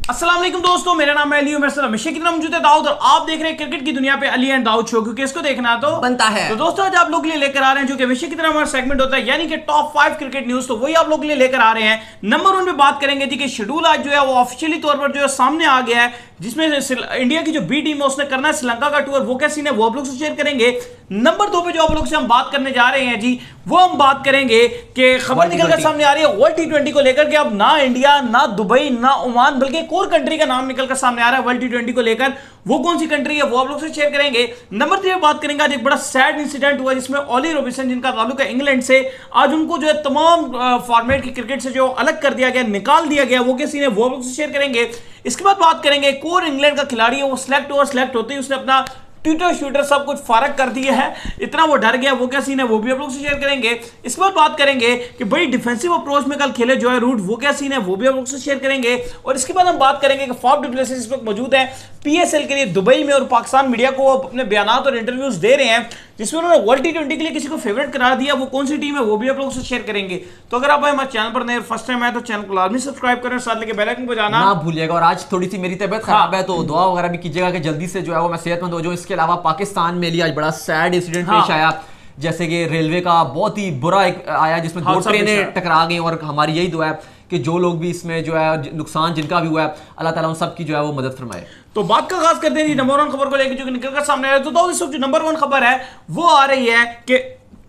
अस्सलाम वालेकुम दोस्तों, मेरा नाम है अली उमर सलाम हमेशा की तरह मौजूद है दाऊद और आप देख रहे हैं क्रिकेट की दुनिया पे अली एंड दाऊद शो, क्योंकि इसको देखना तो बनता है। तो दोस्तों आज आप लोग के लिए लेकर आ रहे हैं जो कि हमेशा की तरह हमारा सेगमेंट होता है, यानी कि टॉप 5 क्रिकेट न्यूज। तो वही आप लोग के लिए लेकर आ रहे हैं। नंबर 1 पे बात करेंगे जी कि शेड्यूल आज जो है वो ऑफिशियली तौर पर जो है सामने आ गया है, जिसमें इंडिया की जो बी टीम है उसने करना है श्रीलंका का टूर। वो क्या सीन है वो आप लोग से शेयर करेंगे। नंबर 2 पे जो आप लोग से हम बात करने जा रहे हैं जी, वो हम बात करेंगे कि खबर निकलकर सामने आ रही है वर्ल्ड टी20 को लेकर के अब ना इंडिया, ना दुबई, ना ओमान, बल्कि एक और कंट्री का नाम निकलकर सामने आ रहा है वर्ल्ड टी20 को लेकर। वो कौन सी कंट्री है वो आप लोग से शेयर करेंगे। नंबर 3 पे बात करेंगे। आज एक बड़ा सैड इंसिडेंट हुआ जिसमें ऑली रॉबिन्सन, जिनका ताल्लुक है इंग्लैंड से, आज उनको जो है तमाम फॉर्मेट की क्रिकेट से जो अलग कर दिया गया, निकाल दिया गया। वो क्या सीन है वो आप लोग से शेयर करेंगे। इसके बाद बात करेंगे एक और इंग्लैंड का खिलाड़ी है, वो सिलेक्ट होते ही उसने अपना ट्विटर शूटर सब कुछ फारग कर दिया है, इतना वो डर गया। वो क्या सीन है वो भी आप लोग से शेयर करेंगे। इसके बाद बात करेंगे कि बड़ी डिफेंसिव अप्रोच में कल खेले जॉय रूट, वो क्या सीन है वो भी आप लोग से शेयर करेंगे। और इसके बाद हम बात करेंगे कि फॉफ डु प्लेसिस इस वक्त मौजूद है पीएसएल के लिए दुबई में और पाकिस्तान मीडिया को अपने बयानात और इंटरव्यूज दे रहे हैं, जिसमें उन्होंने वर्ल्ड टी20 के लिए किसी को फेवरेट करार दिया। वो कौन सी टीम है वो भी आप लोगों से शेयर करेंगे। तो अगर आप हमारे चैनल पर नए फर्स्ट टाइम आए तो चैनल को लाजमी सब्सक्राइब करें, साथ लेके बेल आइकन बजाना ना भूलिएगा। और आज थोड़ी सी मेरी तबीयत खराब है तो दुआ वगैरह भी कीजिएगा कि जल्दी से जो है वो मैं सेहतमंद हो जाऊं। इसके अलावा पाकिस्तान में लिए आज बड़ा सैड इंसिडेंट पेश आया, जैसे कि रेलवे का बहुत ही बुरा एक आया जिसमें 2 ट्रेनें टकरा गई। और हमारी यही दुआ है कि जो लोग भी इसमें जो है नुकसान जिनका भी हुआ है, अल्लाह ताला उन सब की जो है वो मदद फरमाए। तो बात का आगाज करते हैं नंबर 1 खबर को लेकर जो कि निकलकर सामने आ रहा है। तो इस वक्त जो नंबर 1 खबर है वो आ रही है कि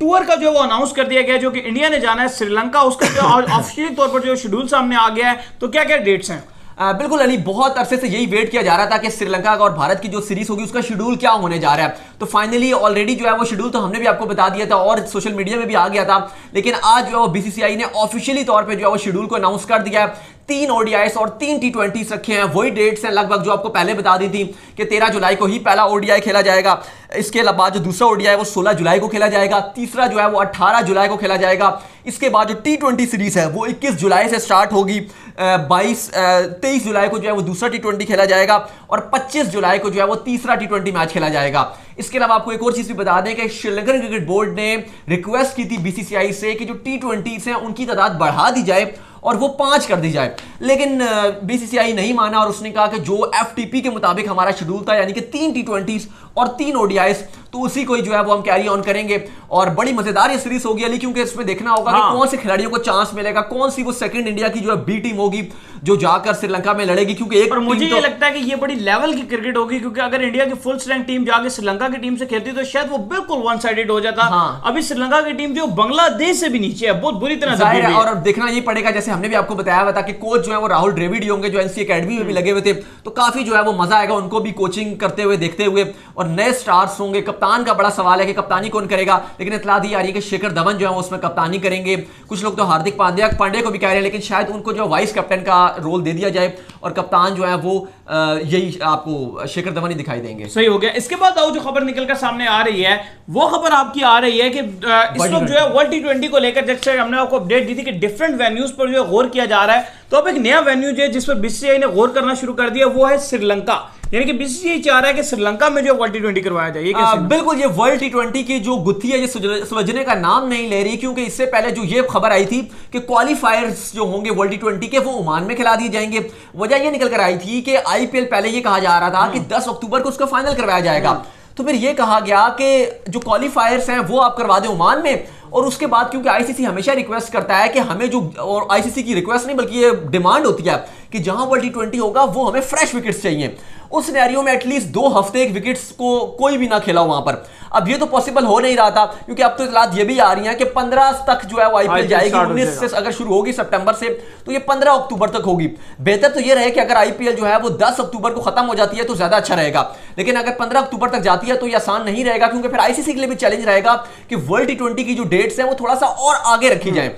टूर का जो वो अनाउंस कर दिया गया जो कि इंडिया ने जाना है श्रीलंका, उसका जो ऑफिशियल तौर पर जो शेड्यूल सामने आ गया है। तो क्या क्या डेट्स हैं? बिल्कुल अली, बहुत अरसे से यही वेट किया जा रहा था कि श्रीलंका का और भारत की जो सीरीज होगी उसका शेड्यूल क्या होने जा रहा है। तो फाइनली ऑलरेडी जो है वो शेड्यूल तो हमने भी आपको बता दिया था और सोशल मीडिया में भी आ गया था, लेकिन आज जो है वो बीसीसीआई ने ऑफिशियली तौर पे जो है वो शेड्यूल को अनाउंस कर दिया है। 3 ओडीआईस और 3 टी20 रखे हैं, वही डेट्स हैं लगभग जो आपको पहले बता दी थी कि 13 जुलाई को ही पहला ओडीआई खेला जाएगा। इसके बाद जो दूसरा ओडीआई वो 16 जुलाई को खेला जाएगा, तीसरा जो है वो 18 जुलाई को खेला जाएगा। इसके बाद जो टी20 सीरीज है वो 21 जुलाई से स्टार्ट होगी, 23 जुलाई को जो है वो दूसरा टी20 खेला जाएगा और 25 जुलाई को जो है वो तीसरा टी20 मैच खेला जाएगा। इसके अलावा आपको एक और चीज भी बता दें कि श्रीलंकन क्रिकेट बोर्ड ने रिक्वेस्ट की थी बीसीसीआई से कि जो टी20 हैं उनकी तादाद बढ़ा दी जाए और वो 5 कर दी जाए, लेकिन बीसीसीआई नहीं माना और उसने कहा कि जो एफटीपी के मुताबिक हमारा शेड्यूल था, यानी कि 3 टी20 और 3 ओडीआईस, तो उसी को जो है वो हम कैरी ऑन करेंगे। और बड़ी मजेदार ये सीरीज होगी अली, क्योंकि इसमें देखना होगा कि कौन से खिलाड़ियों को चांस मिलेगा, कौन सी वो सेकंड इंडिया की जो है बी टीम होगी जो जाकर श्रीलंका में लड़ेगी। क्योंकि एक मुझे ये लगता है कि ये बड़ी लेवल की क्रिकेट होगी, क्योंकि अगर इंडिया की फुल स्ट्रेंथ टीम जाके श्रीलंका की टीम से खेलती तो शायद वो बिल्कुल वन साइडेड हो जाता। अभी श्रीलंका की टीम जो बांग्लादेश से भी नीचे है, बहुत बुरी तरह से। और देखना ये पड़ेगा, जैसे हमने भी आपको बताया था कि कोच जो है वो राहुल द्रविड़ होंगे जो एनसी एकेडमी में भी लगे हुए थे, तो काफी जो है वो मजा आएगा उनको भी कोचिंग करते हुए देखते हुए। और नए स्टार्स होंगे। कप्तान का बड़ा सवाल है कि कप्तानी कौन करेगा, लेकिन इतला दी आ रही है कि शेखर धवन जो है उसमें कप्तानी करेंगे। कुछ लोग तो हार्दिक पांड्या को भी कह रहे हैं, लेकिन शायद उनको जो वाइस कैप्टन का रोल दे दिया जाए और कप्तान जो है वो यही आपको शेखर धवन ही दिखाई देंगे। सही हो गया। इसके बाद जो खबर निकलकर सामने आ रही है वो खबर आपकी आ रही है कि इस वक्त जो है वर्ल्ड टी20 को लेकर जैसे हमने आपको अपडेट दी थी कि डिफरेंट वेन्यूज पर जो है गौर किया जा रहा है। तो अब एक नया वेन्यू जो है जिस पर बीसीसीआई ने गौर करना शुरू कर दिया वो है श्रीलंका, यानी कि बीसीसीआई चाह रहा है कि श्रीलंका में जो वर्ल्ड टी20 करवाया जाए। बिल्कुल, ये वर्ल्ड टी20 की जो गुत्थी है ये सुलझने का नाम नहीं ले रही, क्योंकि इससे पहले जो ये खबर आई थी कि क्वालिफायर्स जो होंगे वर्ल्ड टी20 के वो ओमान में खिला दिए जाएंगे। वजह ये निकल कर आई थी कि आईपीएल पहले ये कहा जा रहा था कि 10 अक्टूबर को उसका फाइनल करवाया जाएगा, तो फिर ये कहा गया कि जो क्वालिफायर्स हैं वो आप करवा दें ओमान में। और उसके बाद क्योंकि आईसीसी हमेशा रिक्वेस्ट करता है कि हमें जो, और आईसीसी की रिक्वेस्ट नहीं बल्कि ये डिमांड होती है कि जहां वर्ल्ड टी20 होगा वो हमें फ्रेश विकेट्स चाहिए। उस सिनेरियो में एटलीस्ट 2 हफ्ते एक विकेट्स को कोई भी ना खेला वहां पर। अब ये तो पॉसिबल हो नहीं रहा था, क्योंकि अब तो इतलात ये भी आ रही हैं कि 15 तक जो है वो आईपीएल जाएगी। 19 से अगर शुरू होगी सितंबर से तो ये 15 अक्टूबर तक होगी। बेहतर तो ये रहे कि अगर आईपीएल जो है वो 10 अक्टूबर को खत्म हो जाती है तो ज्यादा अच्छा रहेगा, लेकिन अगर 15 अक्टूबर तक जाती है तो ये आसान नहीं रहेगा, क्योंकि फिर आईसीसी के लिए भी चैलेंज रहेगा कि वर्ल्ड टी20 की जो डेट्स हैं वो थोड़ा सा और आगे रखी जाए।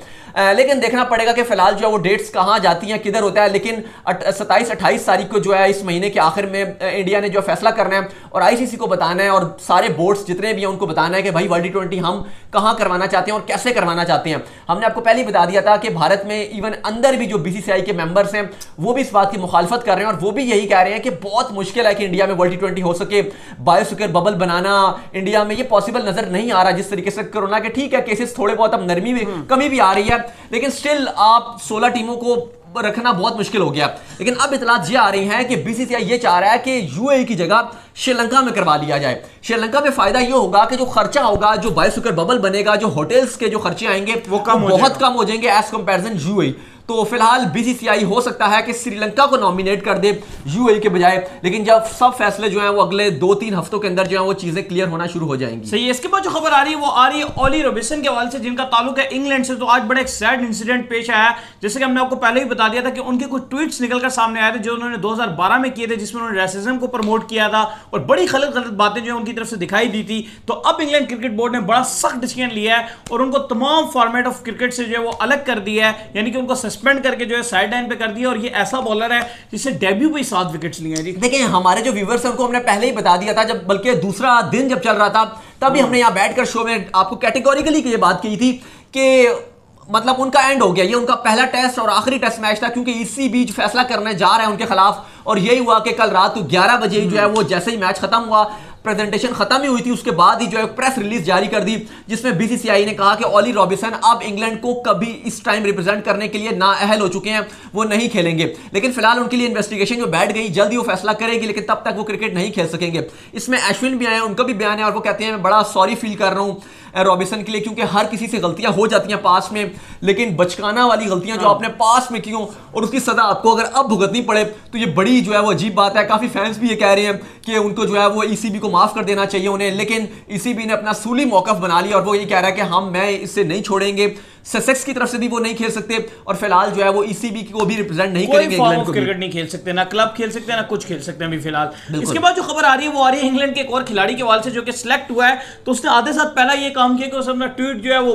लेकिन देखना पड़ेगा कि फिलहाल जो है वो डेट्स कहां जाती हैं, किधर होता है। लेकिन 27-28 तारीख को जो है इस महीने के आखिर में इंडिया ने जो फैसला करना है और आईसीसी को बताना है और सारे बोर्ड्स जितने भी हैं उनको बताना है कि भाई वर्ल्ड टी20 हम कहां करवाना चाहते हैं और कैसे करवाना चाहते हैं। हमने आपको पहले ही बता दिया था कि भारत में इवन अंदर भी जो बीसीसीआई के मेंबर्स हैं वो भी इस बात की मुखालफत कर रहे हैं और वो भी यही कह रहे हैं कि बहुत मुश्किल है कि इंडिया में वर्ल्ड टी20 हो सके। बायोसिक्योर बबल बनाना इंडिया में ये पॉसिबल नजर नहीं आ रहा, जिस तरीके से कोरोना के ठीक है केसेस थोड़े बहुत अब नरमी में कमी भी आ रही है, लेकिन स्टिल आप 16 टीमों को रखना बहुत मुश्किल हो गया। लेकिन अब इतलात ये आ रही हैं कि बीसीसीआई ये चाह रहा है कि यूएई की जगह श्रीलंका में करवा लिया जाए। श्रीलंका में फायदा ये होगा कि जो खर्चा होगा, जो बायोस्फीयर बबल बनेगा, जो होटल्स के जो खर्चे आएंगे वो बहुत कम हो जाएंगे एज कंपैरिजन यूएई। तो फिलहाल बीसीसीआई हो सकता है कि श्रीलंका को नॉमिनेट कर दे यूएई के बजाय, लेकिन जब सब फैसले जो हैं वो अगले 2-3 हफ्तों के अंदर जो है वो चीजें क्लियर होना शुरू हो जाएंगी। सही है। इसके बाद जो खबर आ रही है वो आ रही है ओली रॉबिन्सन के हवाले से, जिनका ताल्लुक है इंग्लैंड से। तो आज बड़ा एक सैड इंसिडेंट पेश आया, जैसे कि हमने आपको पहले ही बता दिया था कि उनके कुछ ट्वीट्स निकलकर सामने आए थे जो उन्होंने 2012 में किए थे, जिसमें उन्होंने रेसिज्म को प्रमोट किया था और बड़ी गलत बातें जो है उनकी तरफ से दिखाई दी थी। तो अब इंग्लैंड क्रिकेट बोर्ड ने बड़ा सख्त डिसीजन लिया है और उनको तमाम फॉर्मेट ऑफ क्रिकेट से जो है वो अलग कर दिया है, यानी कि उनको सस्पेंड करके जो है साइड लाइन पे कर दिया। और ये ऐसा बॉलर है जिससे डेब्यू पे 7 विकेट्स लिए हैं जी। देखिए हमारे जो व्यूअर्स हैं उनको हमने पहले ही बता दिया था, जब बल्कि दूसरा दिन जब चल रहा था तभी हमने यहां बैठकर शो में आपको कैटेगोरिकली ये बात की थी कि मतलब उनका एंड हो गया, ये उनका पहला टेस्ट और आखिरी टेस्ट मैच था, क्योंकि इसी बीच फैसला करने जा रहे हैं उनके खिलाफ। और यही हुआ कि कल रात 11 बजे जो है वो जैसे ही मैच खत्म हुआ, प्रेजेंटेशन खत्म ही हुई थी, उसके बाद ही जो है प्रेस रिलीज जारी कर दी, जिसमें बीसीसीआई ने कहा कि ओली रॉबिन्सन अब इंग्लैंड को कभी इस टाइम रिप्रेजेंट करने के लिए नाअहल हो चुके हैं, वो नहीं खेलेंगे। लेकिन फिलहाल उनके लिए इन्वेस्टिगेशन जो बैठ गई, जल्दी वो फैसला करेगी, लेकिन तब तक वो क्रिकेट नहीं खेल सकेंगे। इसमें अश्विन भी आए, उनका भी बयान है और वो कहते हैं मैं बड़ा सॉरी फील कर रहा हूँ रॉबिन्सन के लिए, क्योंकि हर किसी से गलतियां हो जाती हैं पास में, लेकिन बचकाना वाली गलतियां जो आपने पास में की हो और उसकी सजा आपको अगर अब भुगतनी पड़े तो ये बड़ी जो है वो अजीब बात है। काफी फैंस भी ये कह रहे हैं कि उनको जो है वो ईसीबी को माफ कर देना चाहिए उन्हें, लेकिन ईसीबी ने अपना सूली मौकफ बना लिया और वो ये कह रहा है कि मैं इससे नहीं छोड़ेंगे। ससेक्स की तरफ से भी वो नहीं खेल सकते और फिलहाल जो है वो ईसीबी को भी रिप्रेजेंट नहीं करेंगे, इंग्लैंड को क्रिकेट नहीं खेल सकते, ना क्लब खेल सकते, ना कुछ खेल सकते हैं अभी फिलहाल। इसके बाद जो खबर आ रही है वो आ रही है इंग्लैंड के एक और खिलाड़ी के हवाले से जो कि सिलेक्ट हुआ है। तो उसने आधे साथ पहला ये काम किया कि उसने अपना ट्वीट जो है वो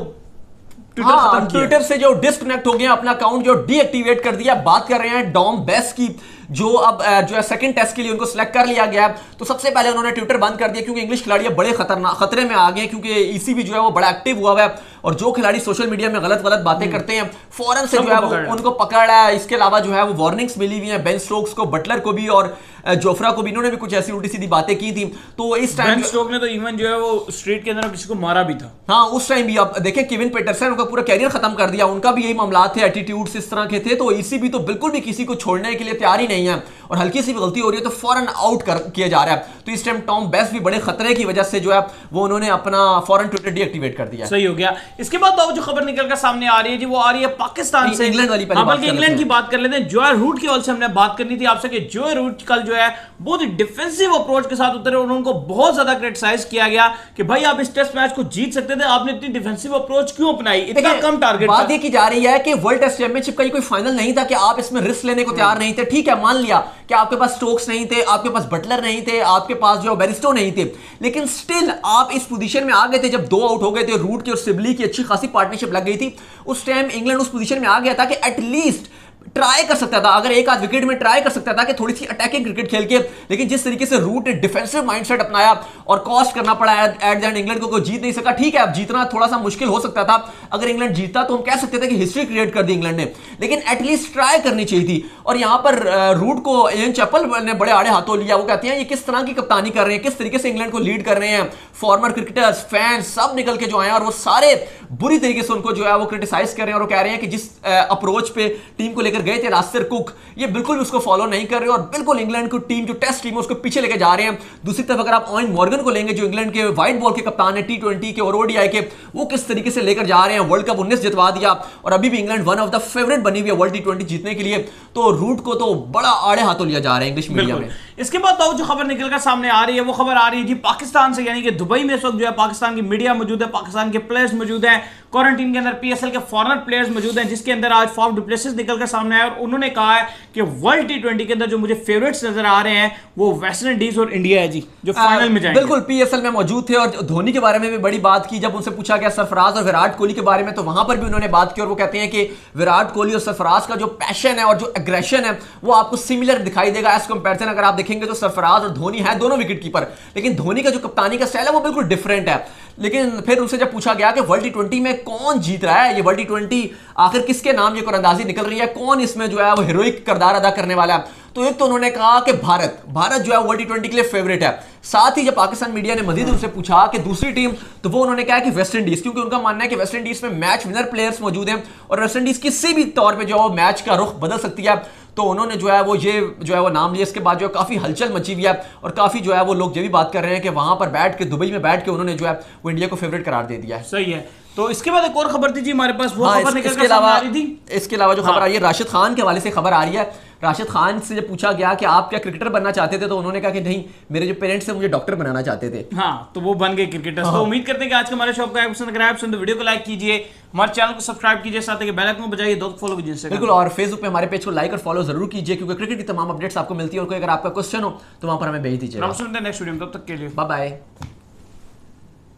ट्विटर से जो डिस्कनेक्ट हो गया, अपना अकाउंट जो डीएक्टिवेट कर दिया। बात कर रहे हैं डॉम बेस की, जो अब जो है सेकंड टेस्ट के लिए उनको सिलेक्ट कर लिया गया। तो सबसे पहले उन्होंने ट्विटर बंद कर दिया क्योंकि इंग्लिश खिलाड़ी बड़े खतरे में आ गए, क्योंकि ईसीबी जो है वो बड़ा एक्टिव हुआ है और जो खिलाड़ी सोशल मीडिया में गलत बातें करते हैं फौरन से जो है वो उनको पकड़ है। इसके अलावा जो है वो वार्निंग्स मिली हुई है बेन स्टोक्स को, बटलर को भी और जोफ्रा को भी, इन्होंने भी कुछ ऐसी उल्टी सीधी बातें की थी। तो इस टाइम बेन स्टोक्स ने तो इवन जो है वो स्ट्रीट के अंदर किसी को मारा भी था। हाँ, उस टाइम भी आप देखें केविन पीटरसन उनका पूरा कैरियर खत्म कर दिया, उनका भी यही मामला थे, एटीट्यूड्स इस तरह के थे। तो ईसीबी तो बिल्कुल भी किसी को छोड़ने के लिए तैयार ही नहीं है और हल्की सी भी गलती हो रही है तो फौरन आउट किया जा रहा है। तो इस टाइम टॉम बेस भी बड़े खतरे की वजह से जो है वो उन्होंने अपना फौरन ट्विटर डीएक्टिवेट कर दिया। सही हो गया। इसके बाद तो जो खबर निकल कर सामने आ रही है जी वो आ रही है पाकिस्तान से, इंग्लैंड वाली बल्कि इंग्लैंड की बात कर लेते हैं। जोए रूट की ओर से हमने बात करनी थी आपसे कि जोए रूट कल जो है बहुत ही डिफेंसिव अप्रोच के साथ उतरे और उनको बहुत ज्यादा क्रिटिसाइज किया गया कि भाई आप इस टेस्ट मैच को जीत सकते थे, आपने इतनी डिफेंसिव अप्रोच क्यों अपनाई, इतना कम टारगेट। बात ये की जा रही है कि वर्ल्ड टेस्ट चैंपियनशिप का ये कोई फाइनल नहीं था कि आप इसमें रिस्क लेने को तैयार नहीं थे। ठीक है, मान लिया कि आपके पास स्टोक्स नहीं थे, आपके पास बटलर नहीं थे, आपके पास जो बेरिस्टो नहीं थे, लेकिन स्टिल आप इस पोजीशन में आ गए थे जब 2 आउट हो गए थे, रूट की और सिबली की अच्छी खासी पार्टनरशिप लग गई थी। उस टाइम इंग्लैंड उस पोजीशन में आ गया था कि एटलीस्ट ट्राई कर सकता था, अगर एक आध विकेट में ट्राई कर सकता था कि थोड़ी सी अटैकिंग क्रिकेट खेल के। लेकिन जिस तरीके से रूट ने डिफेंसिव माइंडसेट अपनाया और कॉस्ट करना पड़ा एट द एंड, इंग्लैंड को कोई जीत नहीं सका। ठीक है, अब जीतना थोड़ा सा मुश्किल हो सकता था, अगर इंग्लैंड जीतता तो हम कह सकते थे कि हिस्ट्री क्रिएट कर दी इंग्लैंड ने, लेकिन एटलीस्ट ट्राई करनी चाहिए थी। और यहां पर रूट को एन चैपल ने बड़े आड़े हाथों लिया। वो कहते हैं ये किस तरह की कप्तानी कर रहे हैं, किस तरीके से इंग्लैंड को लीड कर रहे हैं। फॉर्मर क्रिकेटर्स, फैंस सब निकल के जो आए और वो सारे बुरी तरीके से उनको जो है वो क्रिटिसाइज कर रहे हैं और वो कह रहे हैं कि जिस अप्रोच पे टीम को लेकर गए थे रास्टर कुक, ये बिल्कुल उसको फॉलो नहीं कर रहे और बिल्कुल इंग्लैंड की टीम जो टेस्ट टीम है उसको पीछे लेके जा रहे हैं। दूसरी तरफ अगर आप ऑयन मॉर्गन को लेंगे जो इंग्लैंड के व्हाइट बॉल के कप्तान है, टी20 के और ओडीआई के, वो किस तरीके से लेकर जा रहे हैं। वर्ल्ड कप 19 जितवा दिया और अभी भी England one of the favourite बनी हुई है वर्ल्ड टी20 जीतने के लिए। तो रूट को तो बड़ा आड़े हाथों लिया जा रहा है इंग्लिश मीडिया में। इसके बाद तो जो खबर निकलकर सामने आ रही है वो खबर आ रही है जी पाकिस्तान से, यानी कि दुबई में इस वक्त जो है पाकिस्तान की मीडिया मौजूद है, पाकिस्तान के प्लेयर्स मौजूद हैं, क्वारंटीन के अंदर पीएसएल के फॉरेनर प्लेयर्स मौजूद हैं, जिसके अंदर आज फॉफ डु प्लेसिस निकलकर सामने आया और उन्होंने कहा है कि वर्ल्ड टी20 के अंदर जो मुझे फेवरेट्स नजर आ रहे हैं वो वेस्ट इंडीज और इंडिया है जी, जो फाइनल में जाएंगे। बिल्कुल पीएसएल में मौजूद थे और धोनी के बारे में भी बड़ी बात की। जब उनसे पूछा गया सरफराज और विराट कोहली के बारे में तो वहां पर भी उन्होंने बात की और वो कहते हैं कि विराट कोहली और सरफराज का जो पैशन है और जो एग्रेशन है वो आपको सिमिलर दिखाई देगा एज कंपैरिजन। अगर आप देखेंगे तो सरफराज और धोनी है दोनों विकेट कीपर, लेकिन धोनी का जो कप्तानी का स्टाइल है वो बिल्कुल डिफरेंट है। लेकिन फिर उनसे जब पूछा गया कि वर्ल्ड टी20 में कौन जीत रहा है, ये वर्ल्ड टी20 आखिर किसके नाम ये कुरंदाजी निकल रही है, कौन इसमें जो है वो हीरोइक किरदार अदा करने वाला है, तो एक तो उन्होंने कहा कि भारत जो है वर्ल्ड टी20 के लिए फेवरेट है। साथ ही जब पाकिस्तान मीडिया ने मजीद उनसे पूछा कि दूसरी टीम, तो वो उन्होंने कहा कि वेस्ट इंडीज, क्योंकि उनका मानना है कि वेस्ट इंडीज में मैच विनर प्लेयर्स मौजूद हैं और वेस्ट इंडीज किसी भी तौर पे जो है मैच का रुख बदल सकती है। तो उन्होंने जो है वो नाम लिया। इसके बाद जो है काफी हलचल मची हुई है और काफी जो है वो लोग ये भी बात कर रहे हैं कि वहां पर बैठ के, दुबई में बैठ के उन्होंने जो है वो इंडिया को फेवरेट करार दे दिया है। सही है। तो इसके बाद एक और खबर थी जी हमारे पास, वो खबर निकल इसके कर सामने अलावा आ रही थी। इसके अलावा जो खबर आ रही है राशिद खान के हवाले से खबर आ रही है। राशिद खान से जब पूछा गया कि आप क्या क्रिकेटर बनना चाहते थे, तो उन्होंने कहा कि नहीं, मेरे जो पेरेंट्स थे मुझे डॉक्टर बनाना चाहते थे। हाँ, तो वो बन गए क्रिकेटर्स। तो उम्मीद करते हैं कि आज का हमारे शो आपको पसंद आया। पसंद वीडियो को लाइक कीजिए, हमारे चैनल को सब्सक्राइब कीजिए, साथ ही बेल आइकन को बजाइए, दोस्त फॉलो कीजिए बिल्कुल। और फेसबुक पे हमारे पेज को लाइक और फॉलो जरूर कीजिए, क्योंकि क्रिकेट की तमाम अपडेट्स आपको मिलती है। और कोई अगर आपका क्वेश्चन हो तो वहां पर हमें भेज दीजिए। नेक्स्ट वीडियो में, तब तक के लिए बाय बाय।